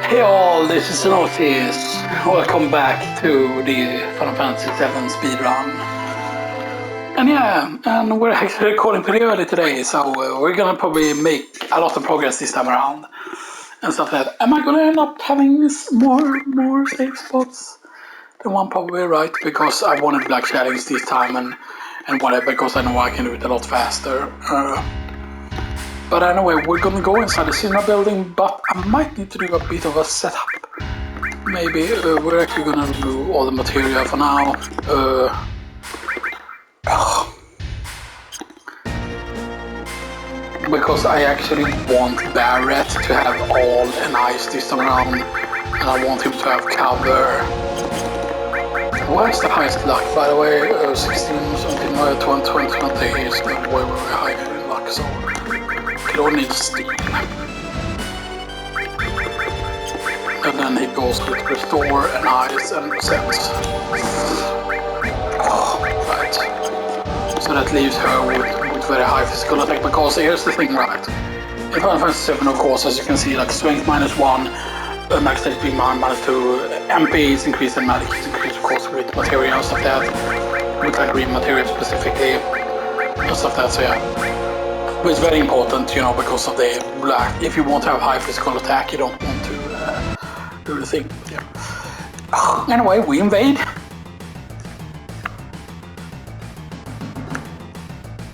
Hey all, this is Xenoxis. Welcome back to the Final Fantasy VII speedrun. And yeah, and we're actually recording pretty early today, so we're gonna probably make a lot of progress this time around. And stuff like that. Am I gonna end up having more safe spots than one? Probably, right? Because I wanted Black Shadows this time and whatever, because I know I can do it a lot faster. But anyway, we're gonna go inside the cinema building, but I might need to do a bit of a setup. Maybe we're actually gonna remove all the material for now. Because I actually want Barrett to have all an ice this time around, and I want him to have cover. Where's the highest luck, by the way? 16, something, 20 is way higher in luck, so Claude needs steam. And then he goes with restore and ice and sense. Right. So that leaves her with very high physical attack, because here's the thing, right? In Final Fantasy VII, of course, as you can see, like strength -1, max HP -2, MP is increased and magic is increased, of course, with material and stuff like that. With like green material specifically and stuff like that, so yeah. But it's very important, you know, because of the black. If you want to have high physical attack, you don't want to do the thing. Yeah. Anyway, we invade.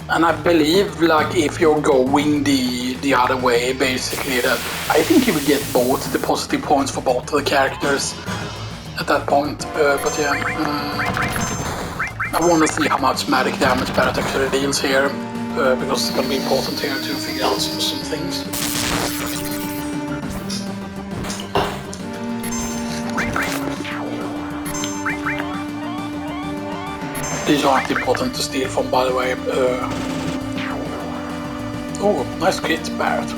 And I believe, like, if you're going the other way, basically, that I think you will get both the positive points for both of the characters at that point. But yeah, I want to see how much magic damage Barrett actually deals here, because it's going to be important here to figure out some things. These aren't important to steal from, by the way. Oh, nice crit, Barrett.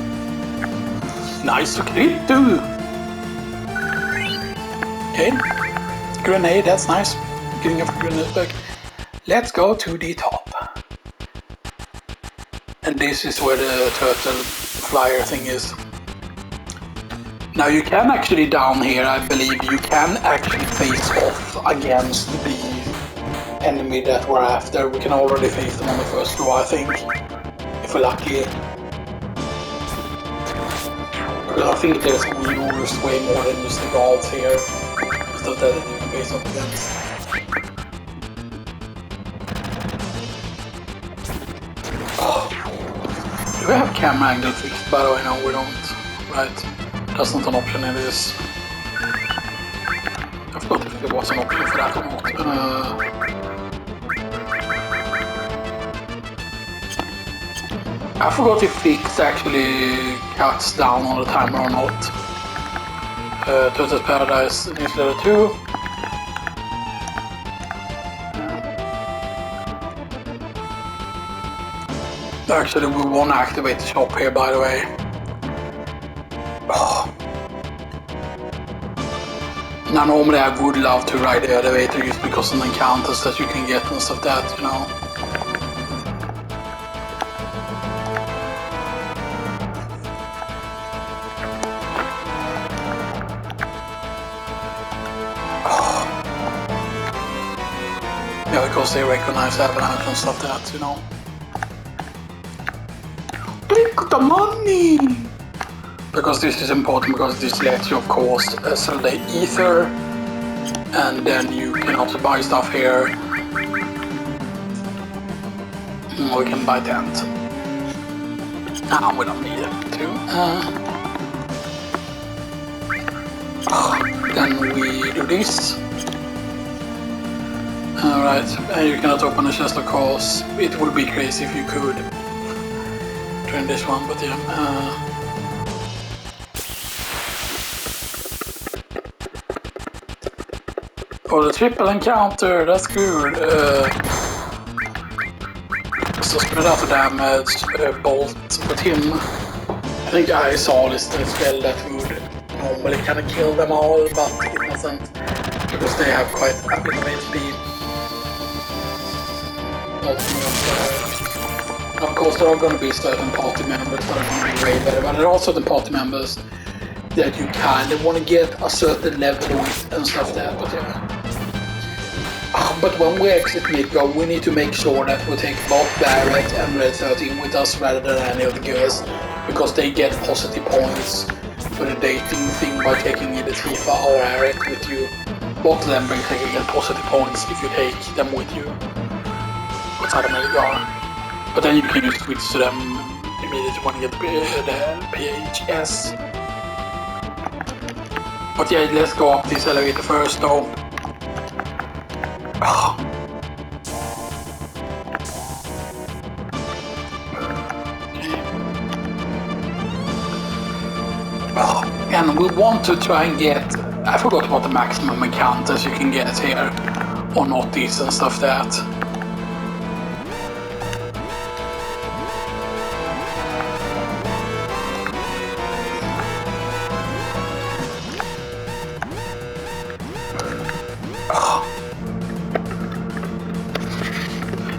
Nice crit too! Okay. Grenade, that's nice. Getting a grenade back. Let's go to the top. And this is where the turtle flyer thing is. Now you can actually, down here, I believe, you can actually face off against the enemy that we're after. We can already face them on the first floor, I think, if we're lucky. But I think there's used way more than just the guards here, stuff that you can face off against. Oh. Do we have camera angle fixed? By the way, no, we don't. Right, that's not an option in this. I forgot if there was an option for that or not. I forgot if Fix actually cuts down on the timer or not. Turtle's Paradise is level 2. Actually, we won't activate the shop here, by the way. Oh. Now, normally I would love to ride the elevator just because of the encounters that you can get and stuff like that, you know. Yeah, because they recognize Avalanche and stuff like that, you know. Take the money! Because this is important, because this lets you, of course, sell the ether, and then you can also buy stuff here. Or we can buy tent. We don't need it too. Then we do this. Alright, and you cannot open the chest, of course. It would be crazy if you could train this one, but yeah. Oh, the triple encounter, that's good. So spread out the damage, bolt with him. I think Ice All is the spell that would normally kind of kill them all, but it doesn't, because they have quite a bit of HP. Of course, there are going to be certain party members that are going to be way better, but there are also the party members that you kind of want to get a certain level with and stuff like that, but yeah. But when we exit Midgard, we need to make sure that we take both Barret and Red 13 with us rather than any of the girls, because they get positive points for the dating thing by taking either Tifa or Aerith with you. Both of them can get positive points if you take them with you outside of Midgard. But then you can just switch to them immediately when you get the PHS. But yeah, let's go up this elevator first though. And we want to try and get, I forgot what the maximum encounters you can get here on Otis and stuff that.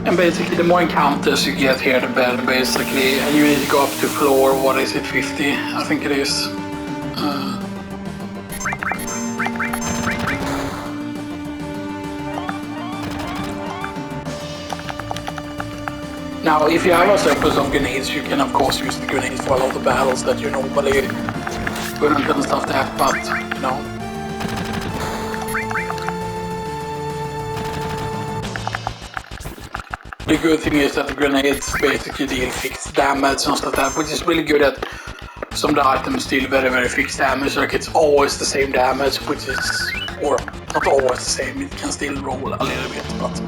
And basically the more encounters you get here the better basically, and you need to go up to floor, what is it, 50? I think it is. Now, if you have a surplus of grenades, you can of course use the grenades for a lot of battles that you normally wouldn't and stuff like that, but, you know. The good thing is that the grenades basically deal fixed damage and stuff like that, which is really good at some of the items deal very fixed damage, like it's always the same damage, which is, or not always the same, it can still roll a little bit, but...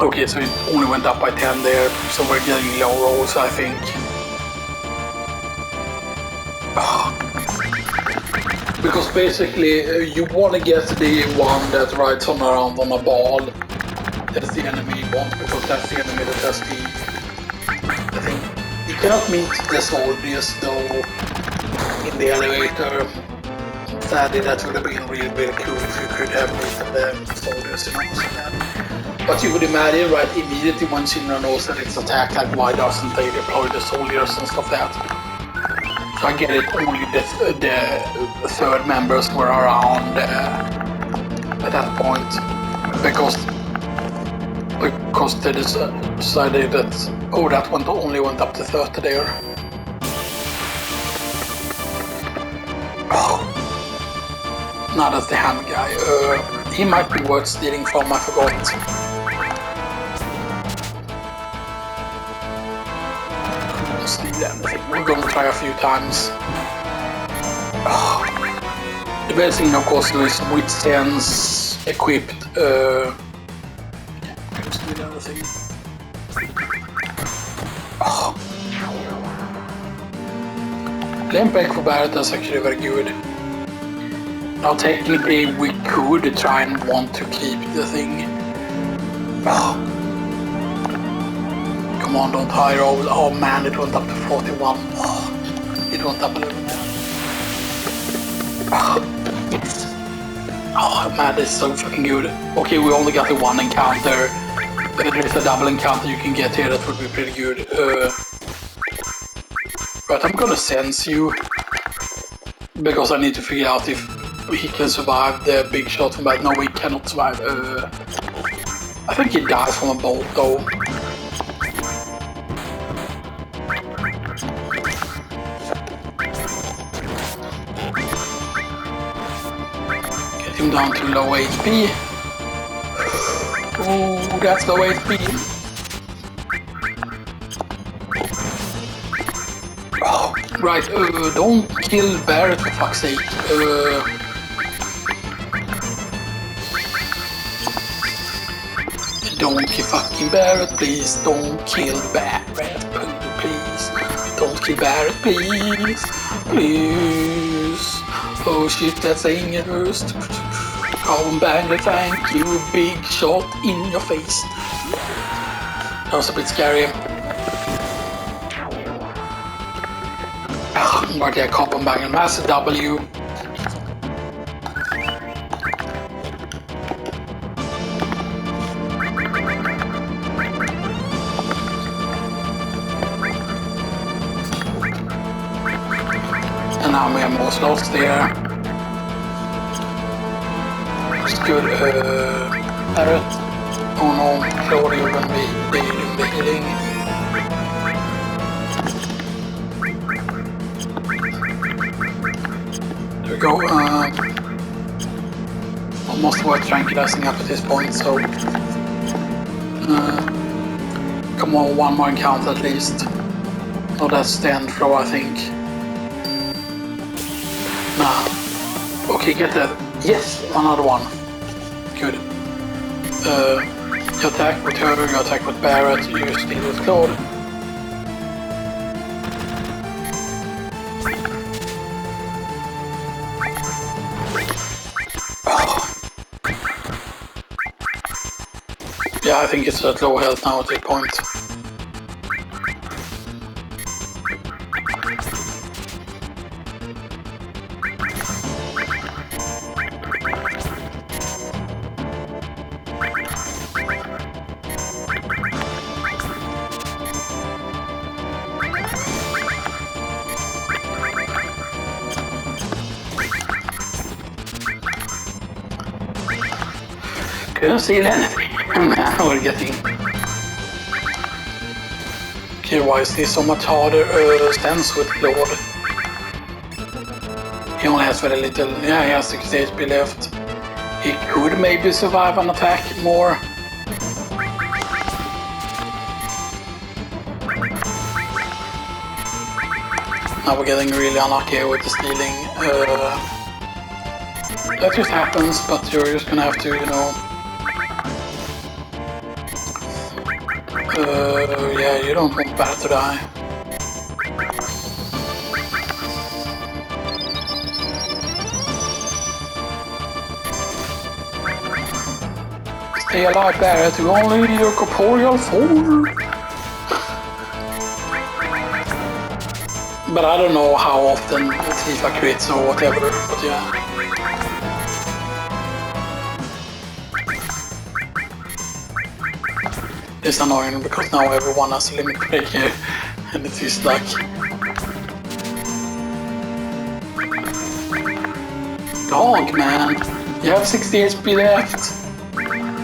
Okay, so it only went up by 10 there, so we're getting low rolls, I think. Because basically, you want to get the one that rides on around on a ball. That's the enemy you want, because that's the enemy that has the thing. You cannot meet the soldiers though in the elevator. Sadly, that would have been really cool if you could have met the soldiers, you know, so that. But you would imagine, right, immediately when Xenoxis knows that it's attacked, like why doesn't they deploy the soldiers and stuff like that? So I get it, only the third members were around at that point, because they decided that, oh, that one only went up to 30 there. Now that's the hand guy. He might be worth stealing from, I forgot. We're going to try a few times. The best thing, of course, is with Sense equipped. Just do the other thing. Limp for Barret is actually very good. Now, technically, we could try and want to keep the thing. Come on, don't high roll. Oh man, it went up to 41. It went up a little bit. Yes. Oh man, this is so fucking good. Okay, we only got the one encounter. There is a double encounter you can get here that would be pretty good. But I'm gonna sense you. Because I need to figure out if he can survive the big shot from back. No, he cannot survive. I think he dies from a bolt though. Him down to low HP. Oh, that's low HP. Oh, right, don't kill Barret for fuck's sake. Don't kill fucking Barret, please. Don't kill Barret, please. Don't kill Barret, please. Please. Oh shit, that's dangerous. Carbon banger, thank you, big shot in your face. That was a bit scary. Right there, carbon banger, massive W. And now we have more slots there. It's good. Parrot. Oh no, Claudia will be doing the healing. There we go. Almost worth tranquilizing up at this point, so come on, one more encounter at least. Oh, that's the end throw, I think. Nah. Okay, get that. Yes, another one. Good. You attack with her, you attack with Barrett, you steal with Claude. Yeah, I think it's at low health now at this point. Couldn't see anything. We're getting... Okay, why is this so much harder stance with Claude? He only has very little... Yeah, he has 60 HP left. He could maybe survive an attack more. Now we're getting really unlucky here with the stealing. That just happens, but you're just gonna have to, you know... yeah, you don't want Barrett to die. Stay alive, Barrett, you only need your corporeal form. But I don't know how often Tifa crits or whatever, but yeah. It's annoying because now everyone has a limit break here, and it is like... Dog, man! You have 60 HP left!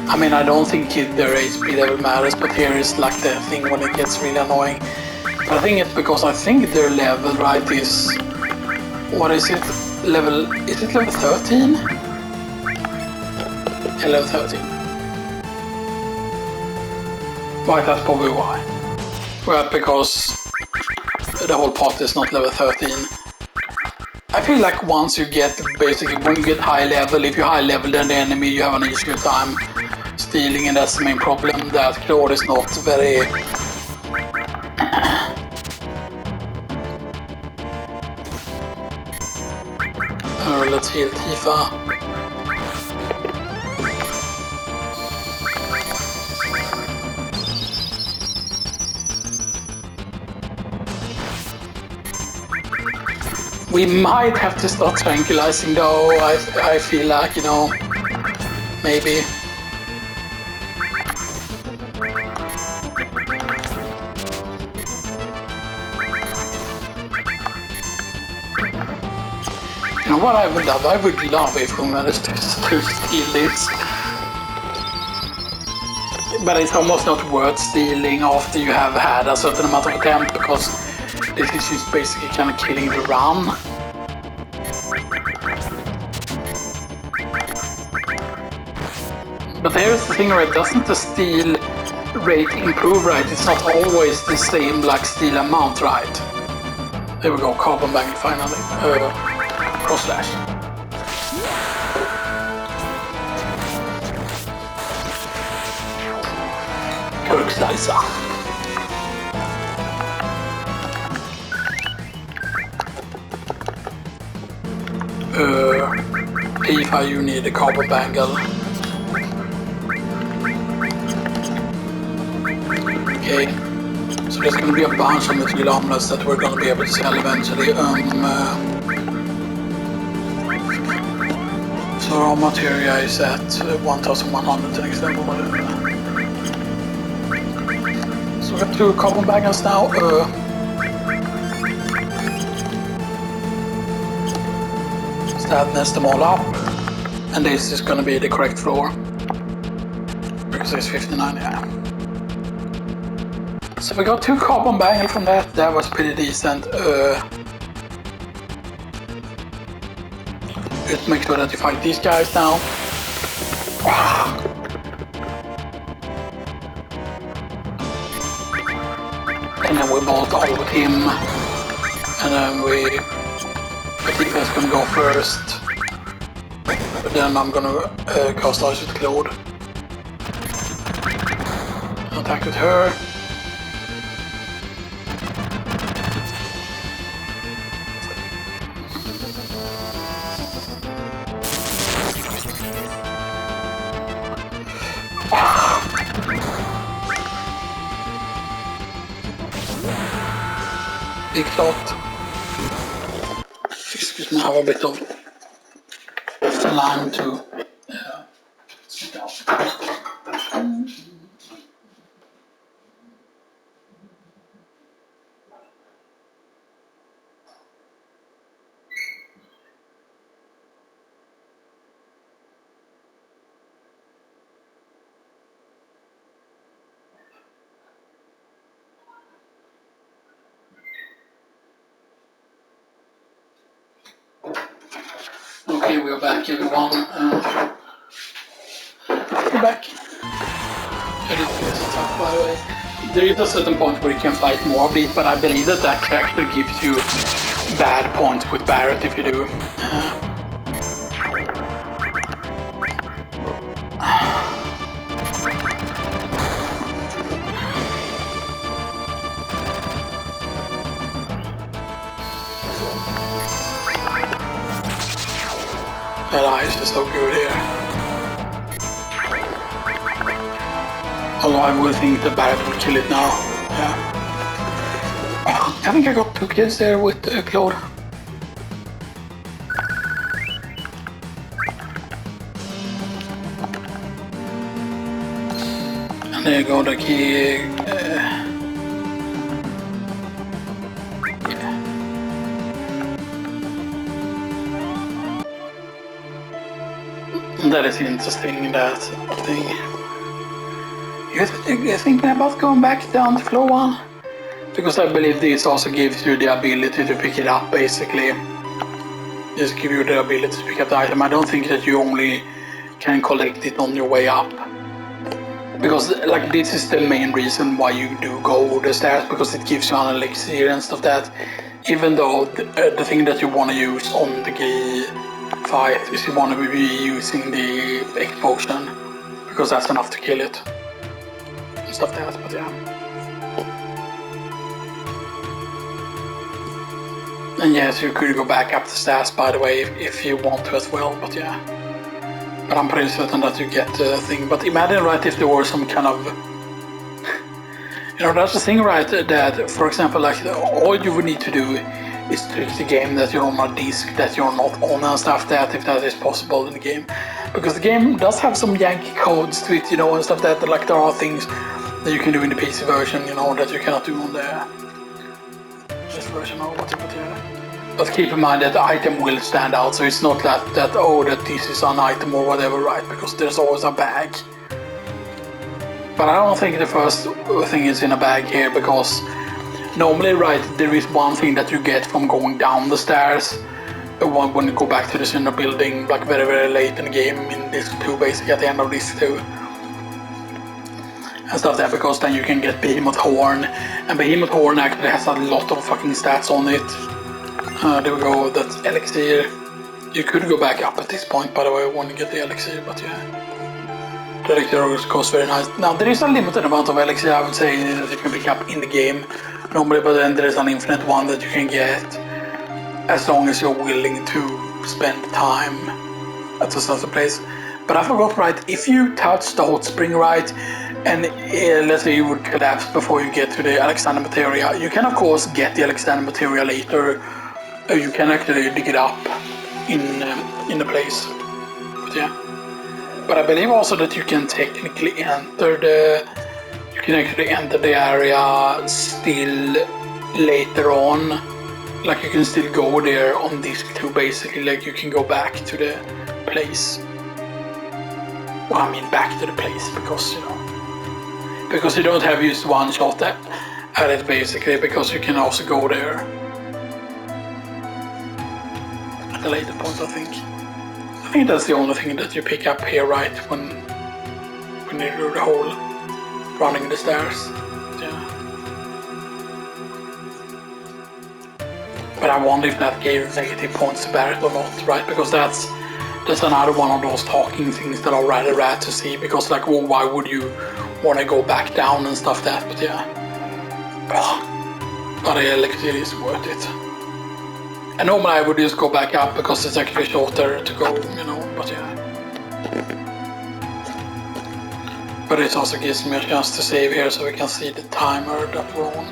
I mean, I don't think their HP level matters, but here is like the thing when it gets really annoying. But I think it's because I think their level, right, is... What is it? Level... Is it level 13? Yeah, level 13. Right, that's probably why. Well, because the whole pot is not level 13. I feel like once you get, basically, when you get high level, if you high level then the enemy, you have an easier time stealing, and that's the main problem, that Claude is not very... let's heal Tifa. We might have to start tranquilizing though, I feel like, you know, maybe. You know what I would love? I would love if we managed to steal this. But it's almost not worth stealing after you have had a certain amount of attempt, because this is just basically kind of killing the run. But here's the thing, right? Doesn't the steal rate improve, right? It's not always the same like steal amount, right? There we go, carbon bang finally. Cross slash. Kirk slicer. Tifa, you need a carbon bangle. Okay, so there's going to be a bunch of material amulets that we're going to be able to sell eventually. So raw material is at 1100 next level. So we have 2 carbon bangles now. that mess them all up. And this is gonna be the correct floor. Because it's 59, yeah. So we got 2 carbon bangle from that. That was pretty decent. Let's make sure that you fight these guys now. And then we bolt all with him. And then I think that's gonna go first. But then I'm gonna cast Ice with Claude. Attack with her. Big shot. Excuse me, I have a bit of lime to spit out. Okay, we're back, everyone. We're back. I didn't feel so tough, by the way. There is a certain point where you can fight more of these, but I believe that that character gives you bad points with Barret if you do. That ice is so good here. Although I would think that Barret will kill it now. Yeah. I think I got 2 kills there with Claude. And there you go, the key. That is interesting, that thing. You're thinking about going back down to floor 1? Because I believe this also gives you the ability to pick it up, basically. Just give you the ability to pick up the item. I don't think that you only can collect it on your way up. Because like this is the main reason why you do go the stairs, because it gives you an elixir and stuff that. Even though the thing that you want to use on the key fight is you want to be using the explosion, because that's enough to kill it. And stuff like that, but yeah. And yes, you could go back up the stairs, by the way, if you want to as well, but yeah. But I'm pretty certain that you get the thing. But imagine, right, if there were some kind of... You know, that's the thing, right, that, for example, like, all you would need to do is trick the game that you're on a disc that you're not on and stuff, that if that is possible in the game. Because the game does have some Yankee codes to it, you know, and stuff that, like, there are things that you can do in the PC version, you know, that you cannot do on the this version or whatever. But keep in mind that the item will stand out, so it's not that this is an item or whatever, right? Because there's always a bag. But I don't think the first thing is in a bag here, because normally, right, there is one thing that you get from going down the stairs when you go back to the center building, like very, very late in the game, in this 2, basically at the end of this 2. And stuff there, because then you can get Behemoth Horn, and Behemoth Horn actually has a lot of fucking stats on it. There we go, that's elixir. You could go back up at this point, by the way, when you get the elixir, but yeah. The elixir goes very nice. Now, there is a limited amount of elixir, I would say, that you can pick up in the game normally, but then there is an infinite one that you can get as long as you're willing to spend time at a certain place. But I forgot, right, if you touch the hot spring, right, and let's say you would collapse before you get to the Alexander materia, you can of course get the Alexander materia later. You can actually dig it up in the place. But yeah. But I believe also that you can technically enter the area still later on. like you can still go there on disc 2 basically, like you can go back to the place. Well, I mean back to the place because because you don't have just one shot at it basically, because you can also go there at a later point. I think that's the only thing that you pick up here, right, when you do the whole running the stairs. Yeah. But I wonder if that gave negative points to Barrett or not, right? Because that's another one of those talking things that are rather rad to see, because like, well, why would you want to go back down and stuff that, but yeah. But like, it is worth it. And normally I would just go back up because it's actually shorter to go, but yeah. But it also gives me a chance to save here so we can see the timer that we're on.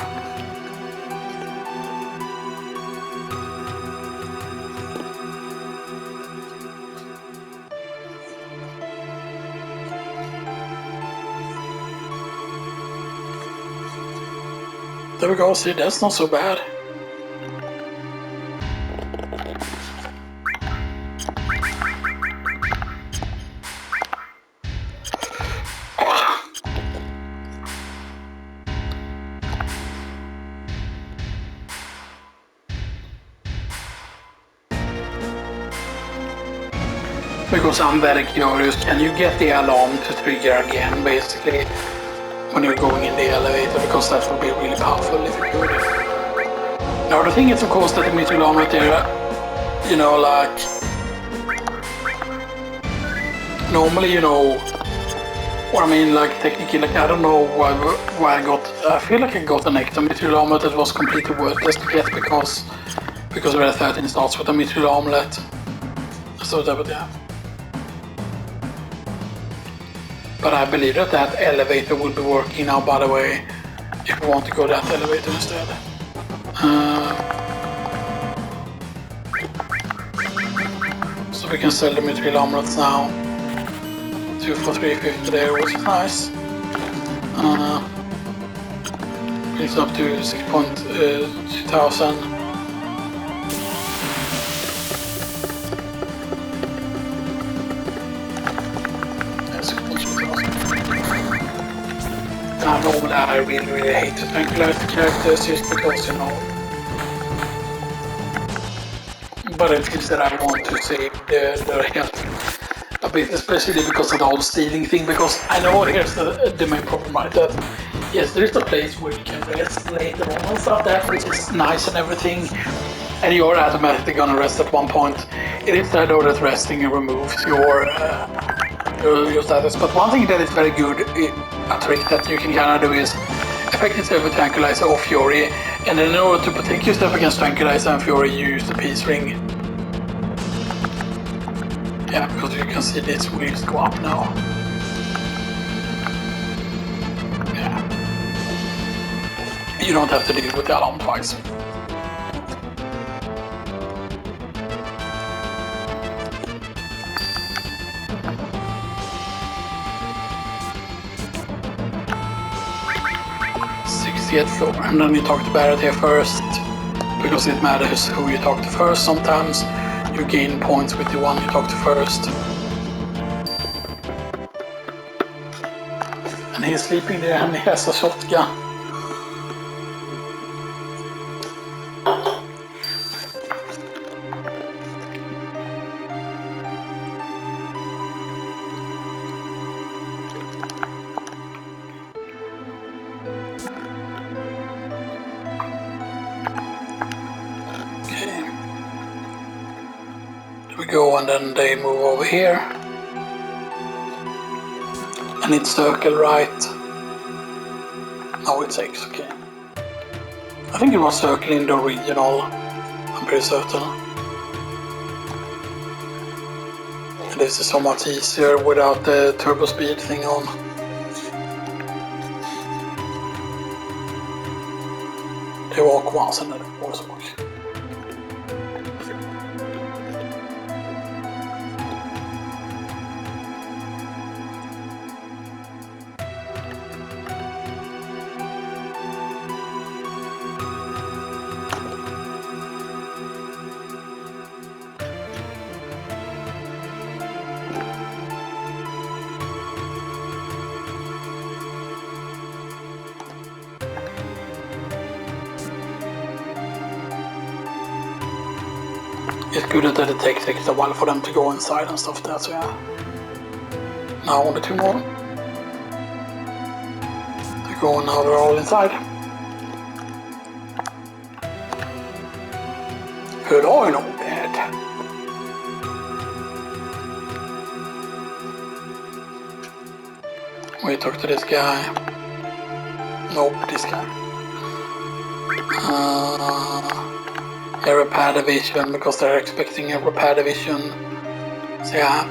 There we go, see, that's not so bad. Because I'm very curious, can you get the alarm to trigger again, basically, when you're going in the elevator? Because that would be really powerful if you could. Now the thing is, of course, that the meteorometer, like, normally, what I mean, like, technically, like, I don't know why I feel like I got an extra meteorometer that was completely worthless to get because Red 13 starts with a meteorometer. So that, but yeah. But I believe that elevator will be working now, by the way, if we want to go that elevator instead. So we can sell the material omelets now. 2 for 350 there, which is nice. Brings up to 6,200. Normally I really hate to tranquilize the characters just because, but it is that I want to save their health a bit, especially because of the whole stealing thing, because I know here's the main problem, right, that yes, there is a place where you can rest later on and stuff that, which is nice and everything, and you're automatically gonna rest at one point. It is that though that resting removes your status, but one thing that is very good, a trick that you can kind of do, is effective with Tranquilizer or Fury, and then in order to protect yourself against Tranquilizer and Fury, you use the peace ring. Yeah, because you can see these wheels go up now. Yeah. You don't have to deal with the alarm twice. Floor, and then you talk to Barrett here first, because it matters who you talk to first. Sometimes you gain points with the one you talk to first. And he's sleeping there and he has a shotgun. Go, and then they move over here, and it's circle right. No, it's X, okay. I think it was circle in the original, I'm pretty certain. And this is so much easier without the turbo speed thing on. They walk once and then of course walk. It's good that it takes a while for them to go inside and stuff like that, so yeah. Now only 2 more. They go, now they're all inside. Hur har jag nog det? We talk to this guy. Nope, this guy. A repair division, because they're expecting a repair division. So yeah.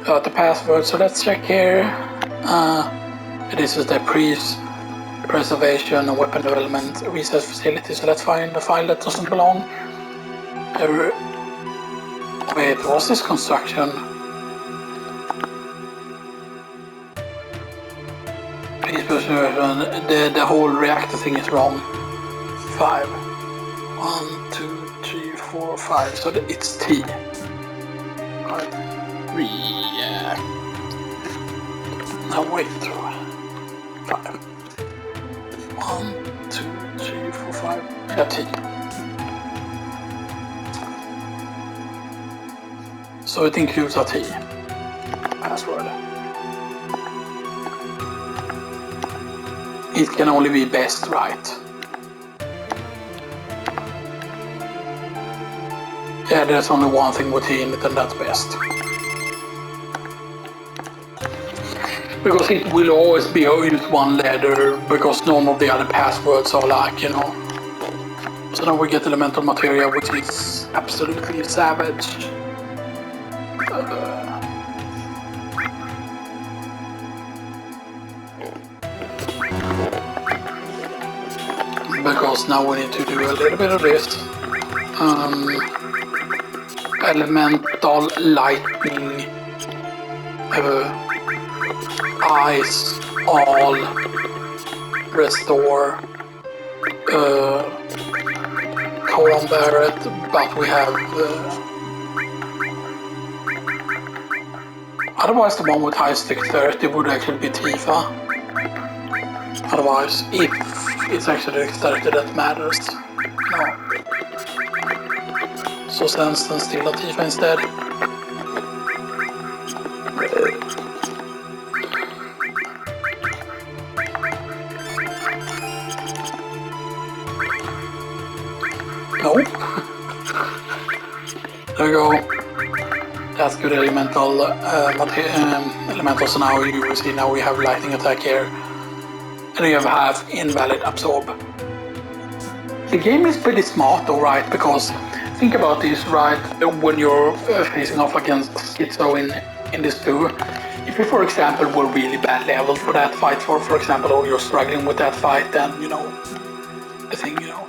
Got the password, so let's check here. This is the preservation and weapon development research facility, so let's find the file that doesn't belong. Wait, what's this construction? Please preserve, the whole reactor thing is wrong. 5. 1, 2, 3, 4, 5. So it's T. Right. Now wait. 5. 1, 2, 3, 4, 5. Yeah, T. So it includes a T password. It can only be best, right? Yeah, there's only one thing with T in it, and that's best. Because it will always be used one letter, because none of the other passwords are like, you know. So now we get elemental material, which is absolutely savage. Because now we need to do a little bit of this. Elemental lightning, ice, all, restore, column barret, but we have otherwise the one with high stick 30 would actually be Tifa. Otherwise, if it's actually dexterity that matters. No. So stand still at Tifa instead. Nope. There we go. That's good elemental elemental. So now you see, now we have lightning attack here. And you have half invalid absorb. The game is pretty smart though, right? Because think about this, right? When you're facing off against Schizo in this too. If you, for example, were really bad leveled for that fight, for example, or you're struggling with that fight, then, you know, the thing, you know.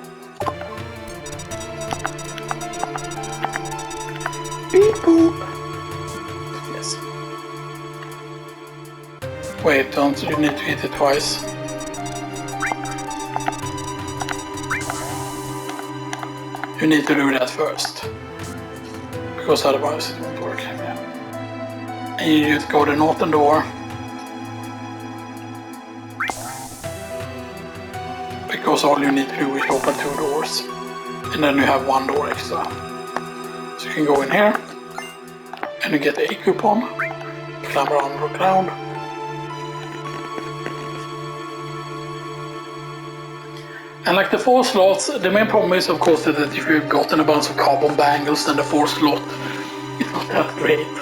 Beep boop. Yes. Wait, don't you need to hit it twice? You need to do that first, because otherwise it won't work. Yeah. And you just go to the northern door, because all you need to do is open 2 doors, and then you have 1 door extra. So you can go in here, and you get a coupon, climb around the ground. And like the 4 slots, the main problem is of course that if you've gotten a bunch of carbon bangles, then the 4th slot is not that great.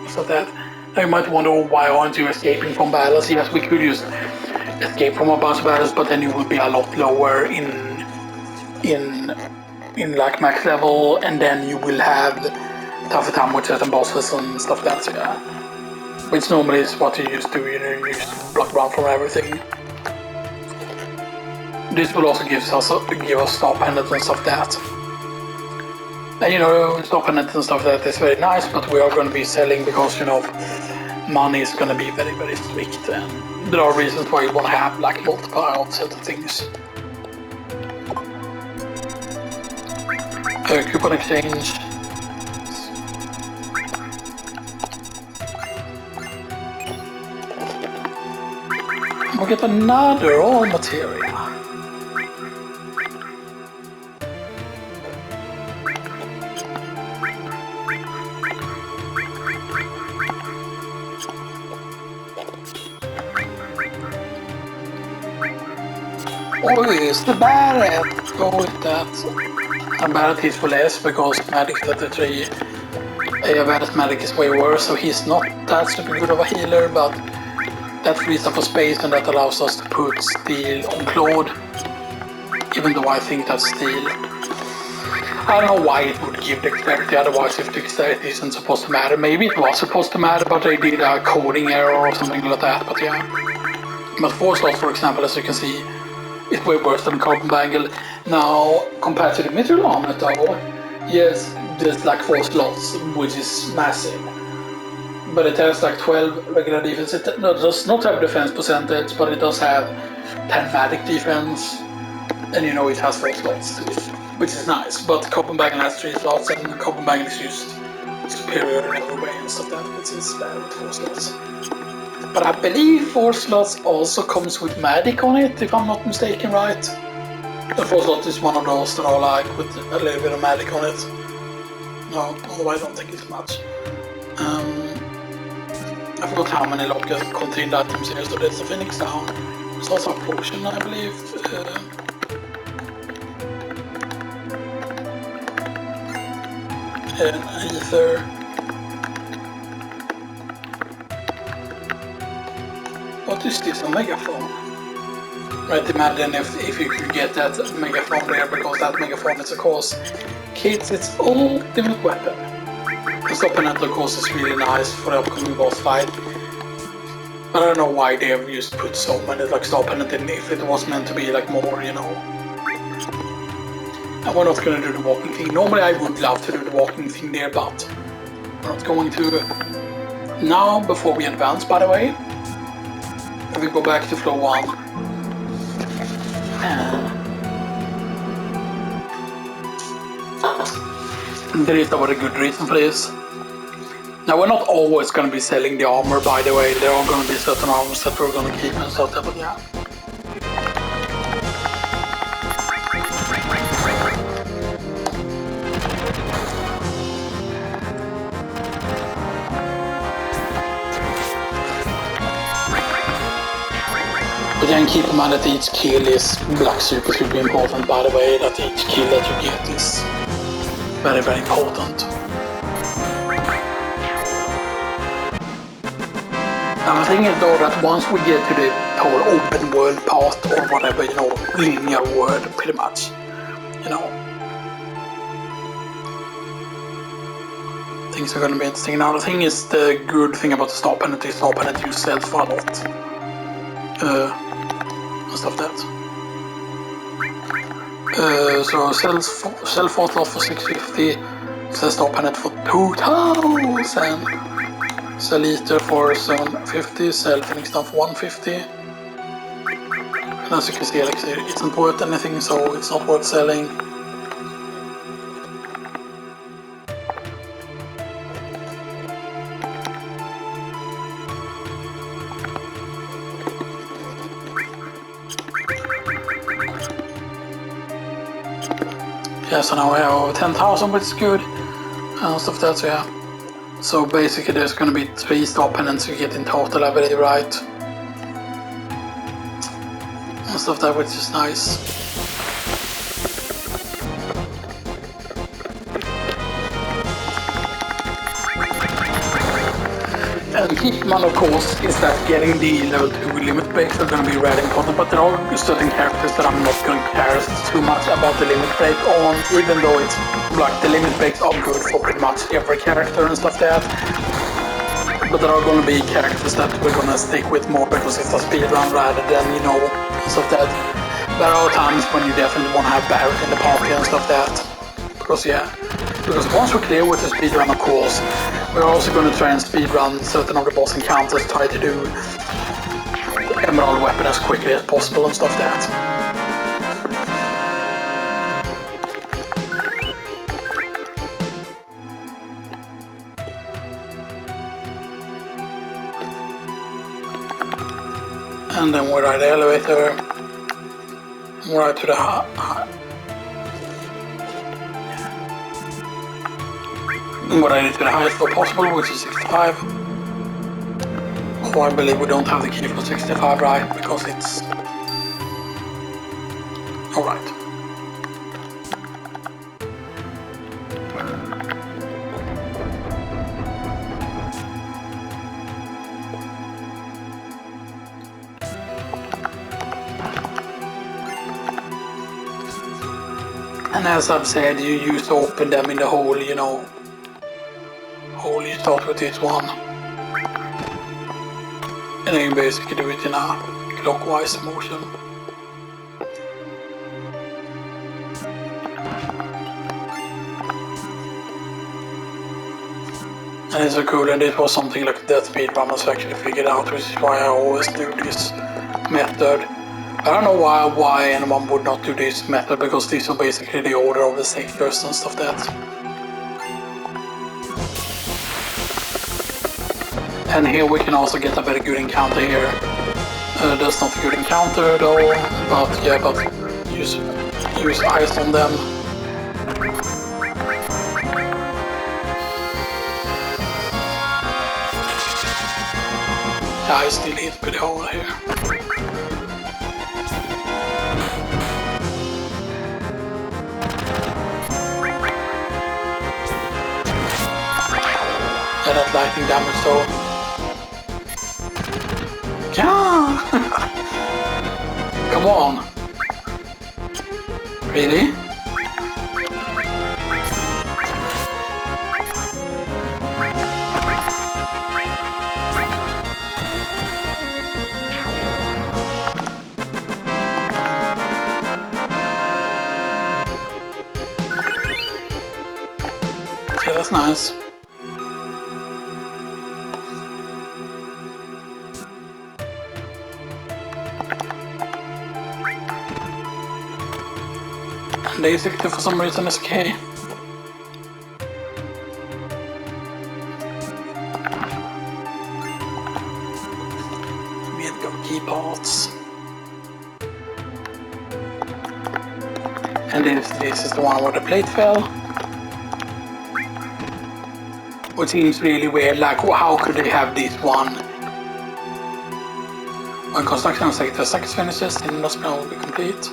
So that now you might wonder, why aren't you escaping from battles? Yes, we could just escape from a bunch of battles, but then you would be a lot lower in like max level, and then you will have tougher time with certain bosses and stuff like that. So yeah, which normally is what you used to do. You know, you used to block around from everything. This will also give us star pendants and stuff like that. And you know, star pendants and stuff like that is very nice, but we are going to be selling because, you know, money is going to be very, very strict, and there are reasons why you want to have like multiple outset of things. Coupon exchange. We get another raw material. Or is the Barret? Go with that. And Barret is for less because Magic 33. Barret's Magic is way worse, so he's not that super good of a healer, but that frees up a space and that allows us to put Steel on Claude. Even though I think that's Steel. I don't know why it would give dexterity, otherwise if dexterity isn't supposed to matter. Maybe it was supposed to matter, but they did a coding error or something like that, but yeah. But 4 slots, for example, as you can see, is way worse than Carbon Bangle. Now, compared to the Mithril Armlet though, yes, there's like 4 slots, which is massive. But it has like 12 regular defense. It does not have defense percentage, but it does have 10 magic defense. And you know it has 4 slots, which is nice. But Copenhagen has 3 slots, and Copenhagen is just superior in every way and stuff like that, which is bad with 4 slots. But I believe 4 slots also comes with magic on it, if I'm not mistaken, right? The 4 slot is one of those that are like with a little bit of magic on it. No, although I don't think it's much. I forgot how many lockers contained items here, so there's a Phoenix down. There's also a potion, I believe. An ether. What is this? A megaphone? Right, imagine if you could get that megaphone there, because that megaphone is of course Kate's its ultimate weapon. The stop opponent of course is really nice for the upcoming boss fight. But I don't know why they have just put so many like stop opponent in if it was meant to be like more, you know. And we're not gonna do the walking thing. Normally I would love to do the walking thing there, but we're not going to. Now, before we advance, by the way, we go back to floor 1. There is a very good reason for this. Now we're not always going to be selling the armor, by the way. There are going to be certain armors that we're going to keep and stuff, but yeah. But then keep in mind that each kill is black super important, by the way, that each kill that you get is very, very important. And the thing is though that once we get to the whole open world path or whatever, you know, linear world pretty much, you know, things are going to be interesting. Now the thing is, the good thing about the stop penalty is stop penalty yourself a lot. And stuff that. So self-fought off for 650, stop penalty for 2000. Sell ether for 750, sell Phoenix down for 150. And as you can see, Elixir isn't worth anything, so it's not worth selling. Yeah, so now we have over 10,000, which is good. And stuff like that, so yeah. So basically there's going to be 3 stop penance you get in total, I believe, right? And stuff like that, which is nice. And keep in mind, of course, is that getting the level 2 limit breaks are going to be really important, but there are certain characters that I'm not going to care too much about the limit break on, even though it's like the limit breaks are good for pretty much every character and stuff like that. But there are going to be characters that we're going to stick with more because it's a speedrun rather than, you know, stuff like that. There are times when you definitely want to have Barret in the party and stuff like that. Because yeah, because once we're clear with the speedrun, of course, we're also going to try and speedrun certain of the boss encounters, try to do Emerald weapon as quickly as possible and stuff like that. And then we ride the elevator, right to the we're ready to the highest floor possible, which is 65. Although I believe we don't have the key for 65, right? Because it's Alright. And as I've said, you used to open them in the hole, you know. Hole you start with this one. And then you basically do it in a clockwise motion. And it's so cool, and it was something like that speedrunners actually figured out, which is why I always do this method. I don't know why anyone would not do this method, because these are basically the order of the sectors and stuff that. And here we can also get a very good encounter here. That's not a good encounter though, but yeah, but use ice on them. I still hit pretty hard here. And that lightning damage though. Yeah! Come on! Really? Okay, that's nice. And the sector for some reason is okay. We've got key parts. And this is the one where the plate fell. Which seems really weird, like how could they have this one? When construction sector 6 finishes, the industrial will be complete.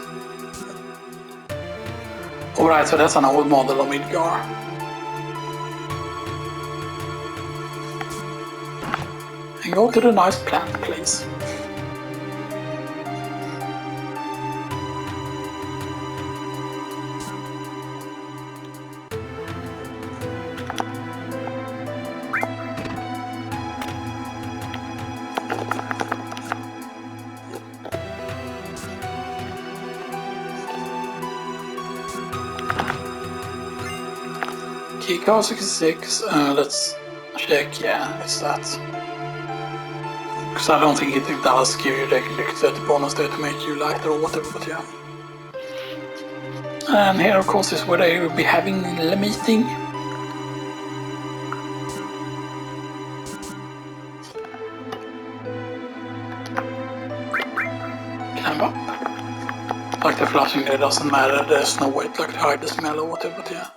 Alright, so that's an old model of Midgar. And go to the nice plant place. Keycard 66, let's check, yeah, it's that. Because I don't think it does give you the electricity bonus there to make you lighter or whatever, but yeah. And here of course is where they will be having the meeting. Climb up. Like the flashing there doesn't matter, there's no way to like hide the smell or whatever, but yeah.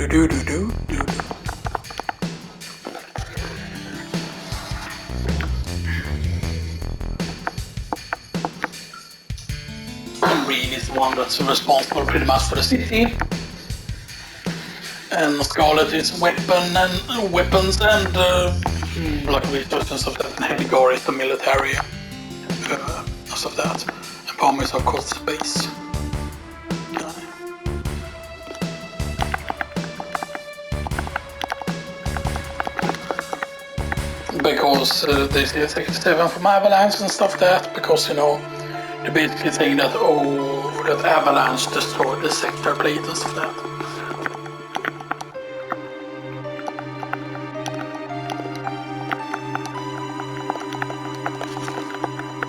Do. Green is the one that's responsible pretty much for the city. And Scarlet is weapons and like research and stuff that, and Helgar is the military stuff that. And Palm is of course space. Because they say 67 from Avalanche and stuff that, because you know, they're basically saying that, oh, that Avalanche destroyed the sector plate and stuff that.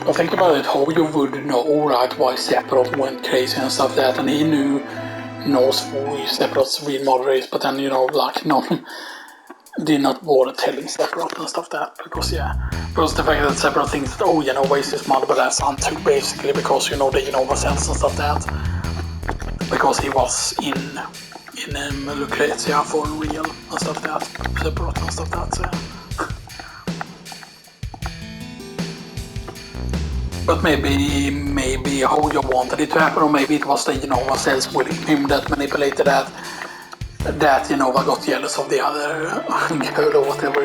But think about it, how you would know, right, why Sephiroth went crazy and stuff that, and he knows who Sephiroth's real mother is, but then, you know, like, no. Did not bother telling Sephiroth and stuff that, because yeah, because the fact that Sephiroth thinks that, oh, you know, where's his mother, but that's untrue basically, because you know the Innova cells and stuff that, because he was in Lucrezia for real and stuff that, Sephiroth and stuff that, so yeah. But maybe Hojo wanted it to happen, or maybe it was the Genova cells within him that manipulated that. That Genova got jealous of the other girl or whatever,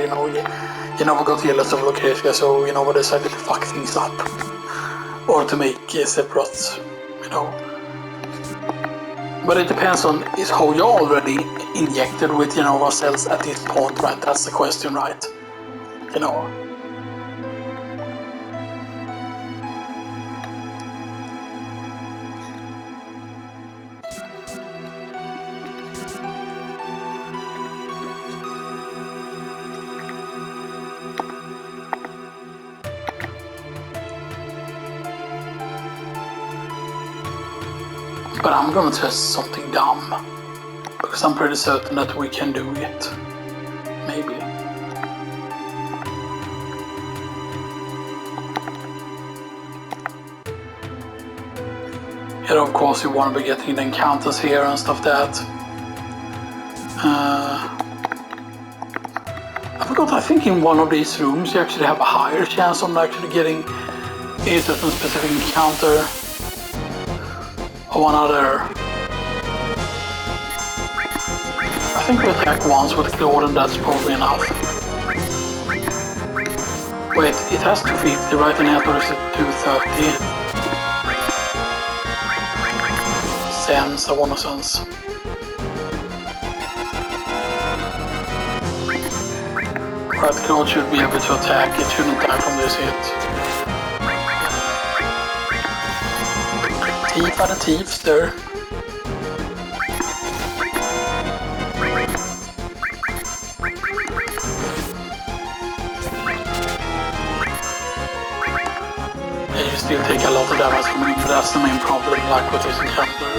Genova got jealous of Lucretia, so Genova decided to fuck things up. Or to make separate, But it depends on, is Hojo already injected with Genova cells at this point, right? That's the question, right? But I'm gonna test something dumb, because I'm pretty certain that we can do it. Maybe. And of course you want to be getting the encounters here and stuff that. I forgot, I think in one of these rooms you actually have a higher chance on actually getting a certain specific encounter. Or one other. I think we attack once with Claude and that's probably enough. Wait, it has 250 right, and here is 230. Sense, I wanna sense. Right, Claude should be able to attack, it shouldn't die from this hit. Thief are the thieves there. Yeah, you still take a lot of damage from him, that's the main problem, like with this encounter.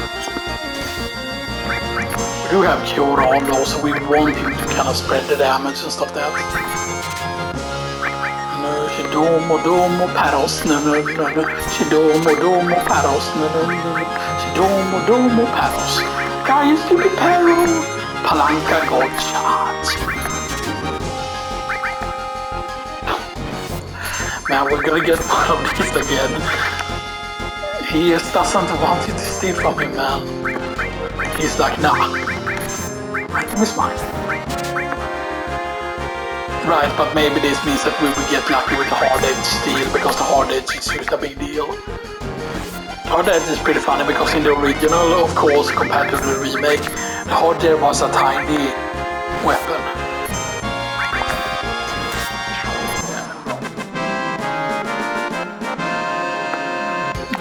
We do have cure on though, so we want him to kind of spread the damage and stuff like that. Domo paros, Domo paros, Domo paros. Guys, stupid paro, Palanca got shot. Man, we're gonna get one of these again. He just doesn't want you to steal from him, man. He's like, nah, item is mine. Right, but maybe this means that we will get lucky with the hard edge steal, because the hard edge is just a big deal. Hard edge is pretty funny because in the original, of course, compared to the remake, the hard edge was a tiny weapon.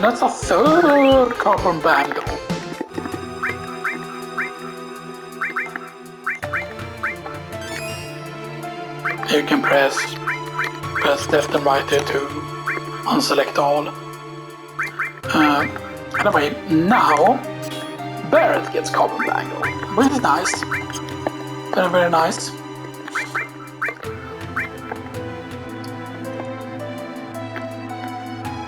That's a third carbon bangle. You can press left and right there to unselect all. Anyway, now Barrett gets carbon bangle, which is nice. Very, very nice.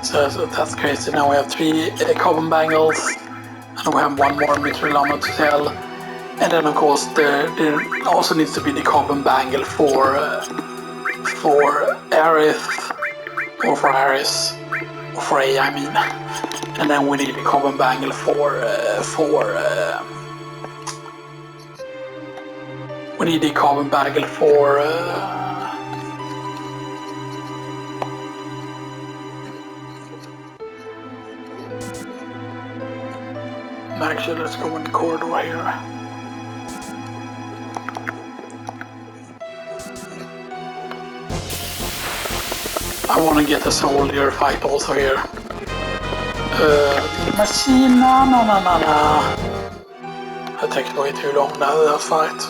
So that's crazy. Now we have 3 carbon bangles, and we have 1 more mithril armor to sell. And then of course there also needs to be the carbon bangle for Aerith, or for Aris, or for A, I mean. And then we need the carbon bangle we need the carbon bangle for actually, let's go in the corridor here. I want to get a soldier fight also here. Machine, no. That takes way too long, that fight.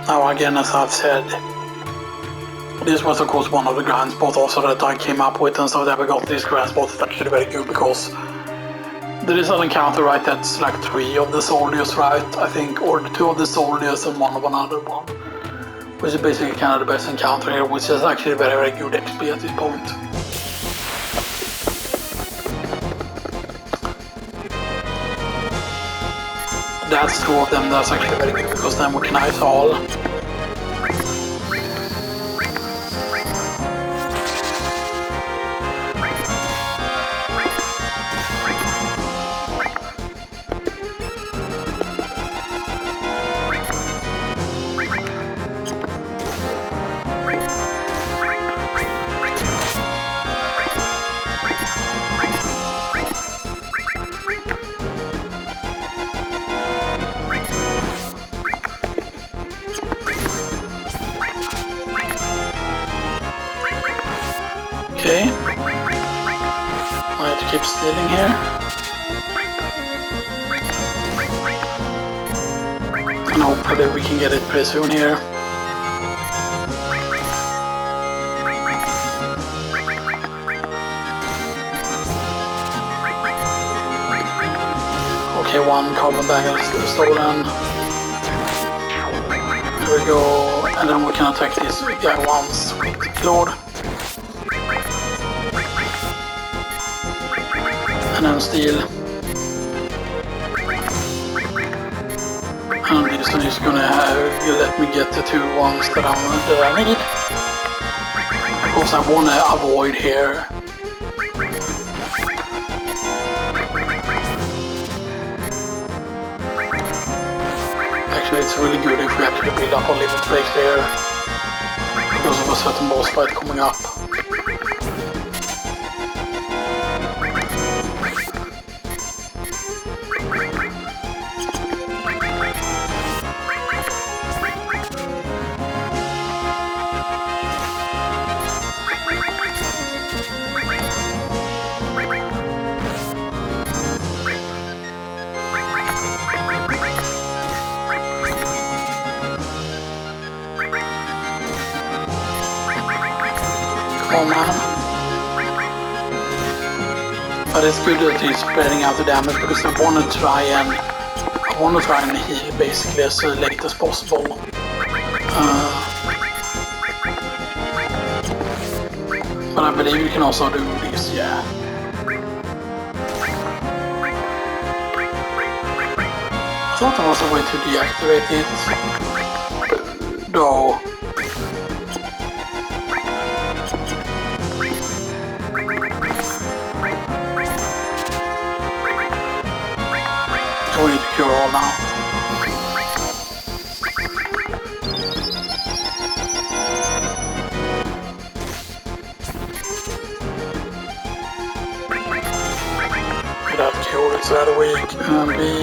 Now again, as I've said, this was of course one of the grand spots also that I came up with, and so that we got this grand spot is actually very good because there is an encounter, right, that's like 3 of the soldiers, right, I think, or 2 of the soldiers and 1 of another one. Which is basically kind of the best encounter here, which is actually very, very good XP at this point. That's 2 of them, that's actually very good, because then we can ice all. keep stealing here. And hopefully we can get it pretty soon here. Okay, one carbon bag is stolen. There we go. And then we can attack this guy once with the Claude. And then steal. And this one is gonna let me get the two ones that I need. Because I wanna avoid here. Actually, it's really good if we actually build up our limit break there. Because of a certain boss fight coming up. But it's good that he's spreading out the damage because I want to try and heal basically as late as possible. But I believe you can also do this, yeah. I thought there was a way to deactivate it, though. We need to cure all now. Get out the cure, it's out of week. VII.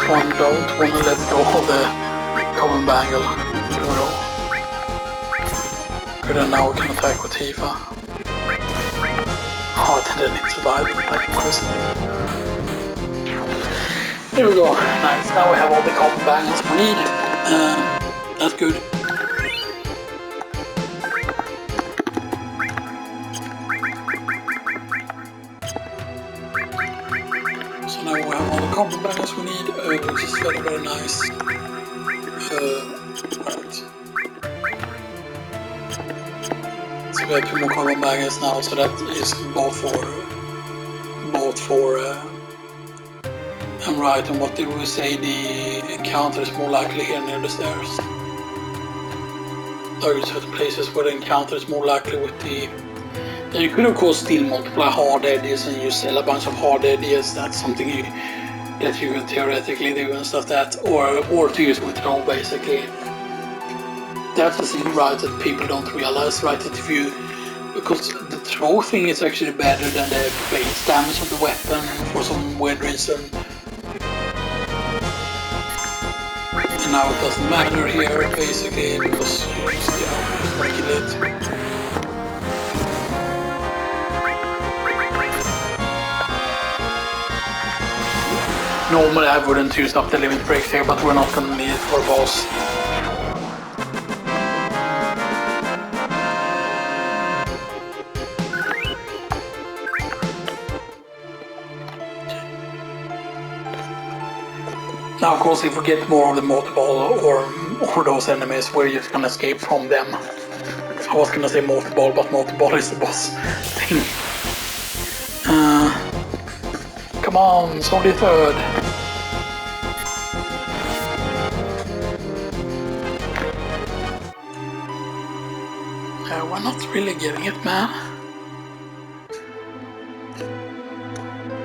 One don't want to let go of the common bangle. Good, and now we can attack with Tifa. Oh, it didn't survive like crazy. There we go. Nice. Now we have all the common bangles we need. That's good. So now we have all the common bangles we need, which is very, very nice. Right. So we have 2 more common bangles now, so that is both for I'm right, and what did we say? The encounter is more likely here near the stairs. There are certain places where the encounter is more likely with the... Then you could of course still multiply hard edges and you sell a bunch of hard edges. That's something that you could theoretically do and stuff that, or to use with throw basically. That's the thing, right, that people don't realize, right, that if you... Because the throw thing is actually better than the base damage of the weapon for some weird reason. And now it doesn't matter here, basically, because you just, breaking it. Normally I wouldn't use up the limit break here, but we're not going to need it for a boss. Now of course if we get more of the multi-ball or those enemies, we're just gonna escape from them. I was gonna say multi-ball, but multi-ball is the boss thing. Come on, soldier third. We're not really getting it, man.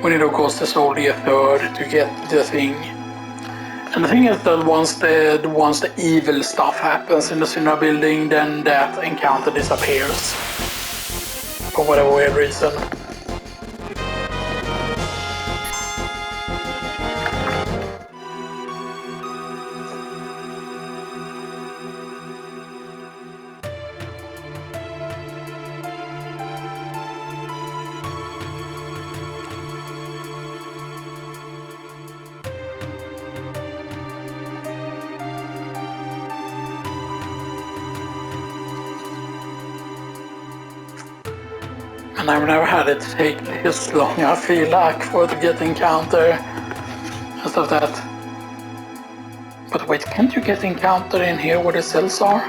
We need of course the soldier third to get the thing. And the thing is that once the evil stuff happens in the Sinra building, then that encounter disappears. For whatever weird reason. And I've never had it take this long, I feel like, for it to get encounter and stuff like that. But wait, can't you get encounter in here where the cells are?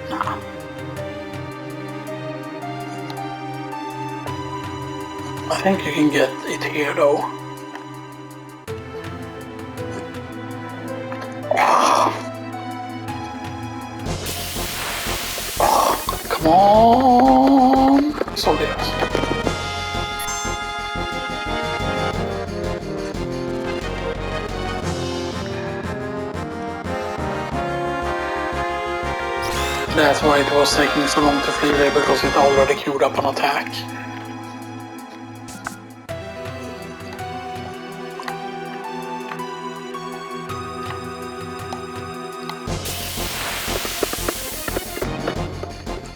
No. I think you can get it here though. Come on! So yes. That's why it was taking so long to flee there, because it already queued up an attack.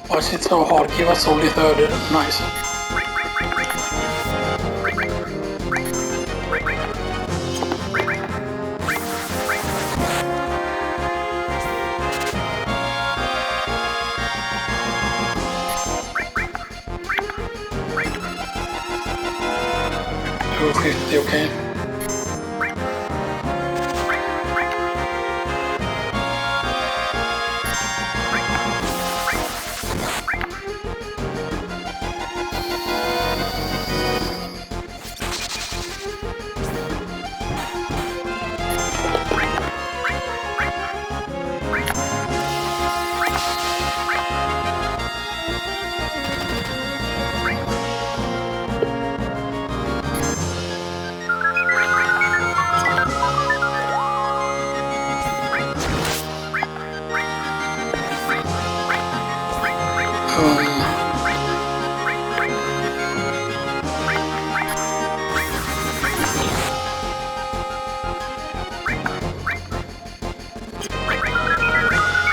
Why is it so hard? Give us only 30. Nice. Okay.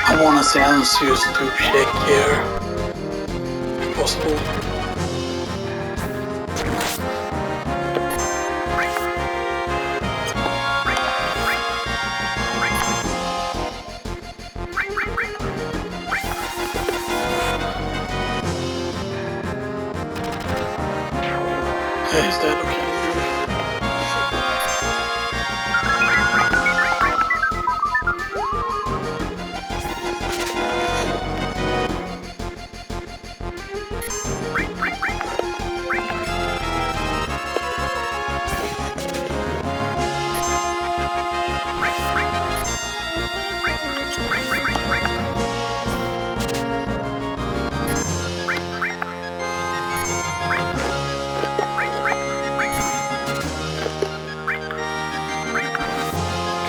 I want to sense used to check here, if possible. Is that okay?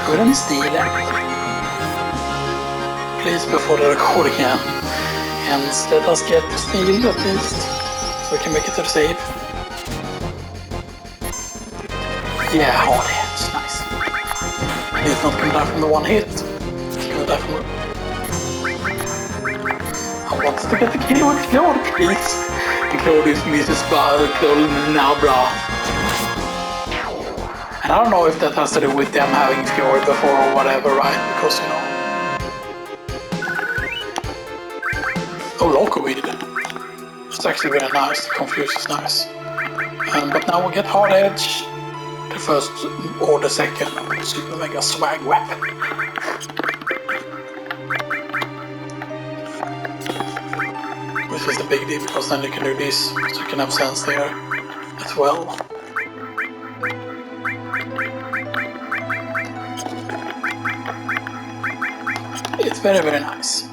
Couldn't steal it. Please, before the recording ends, let us get the steal at least, so we can make it to the save. Yeah, hard hits, nice. He's not gonna die from the one hit. He's gonna die from I want to get the kill with Claude, please. And Claude is Mrs. Claude now, blah. And I don't know if that has to do with them having Fury before or whatever, right? Because, you know... Oh, Loco we did. It's actually very nice. The Confuse is nice. But now we get Hard Edge, the first or the second Super Mega Swag weapon. Which is the big deal, because then you can do this, so you can have sense there as well. very, very nice.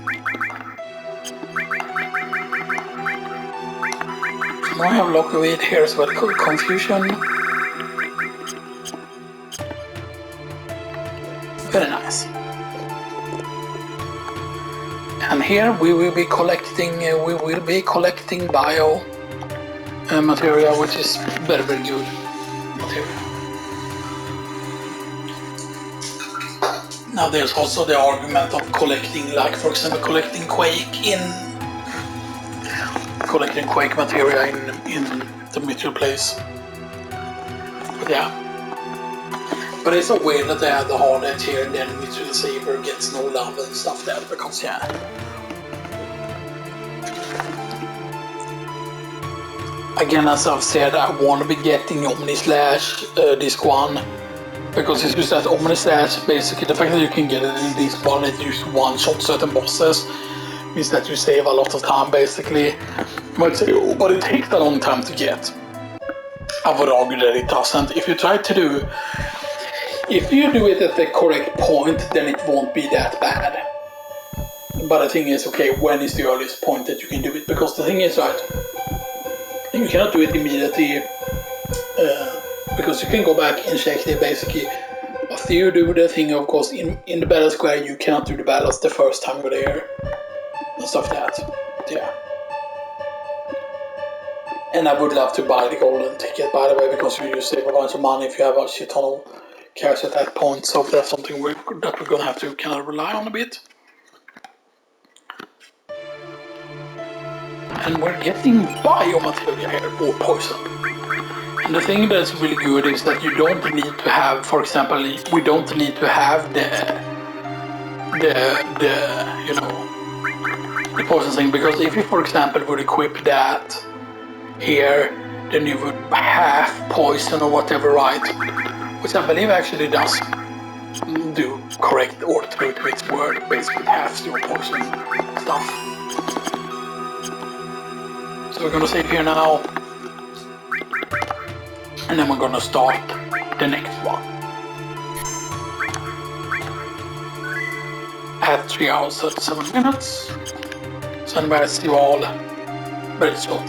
So now I have lock of it here as well, called confusion. Very nice. And here we will be collecting bio material, which is very, very good material. Now there's also the argument of collecting, like for example, collecting Quake material in the mutual place. But yeah. But it's so weird that they have the hard edge here and then mutual saber gets no love and stuff there, because yeah. Again, as I've said, I want to be getting Omni Slash disc 1, because it's just that Omni Slash, basically the fact that you can get it in disc 1 and use one-shot certain bosses means that you save a lot of time basically. You might say, oh, but it takes a long time to get. I would argue that it doesn't. If you do it at the correct point, then it won't be that bad. But the thing is, okay, when is the earliest point that you can do it? Because the thing is, right, you cannot do it immediately, because you can go back and check it basically. After you do the thing, of course, in the battle square, you cannot do the battles the first time you're there. And stuff like that. Yeah. And I would love to buy the golden ticket, by the way, because you save a bunch of money if you have a shit ton of cash at that point. So that's something we're gonna have to kind of rely on a bit. And we're getting biomateria here, or poison. And the thing that's really good is that you don't need to have, for example, we don't need to have the poison thing, because if you, for example, would equip that here, then you would have poison or whatever, right? Which I believe actually does do correct, or true to its word, basically halves your poison stuff. So we're gonna save here now, and then we're gonna start the next one at 3 hours 37 minutes. So anyway, I'll see you all very soon.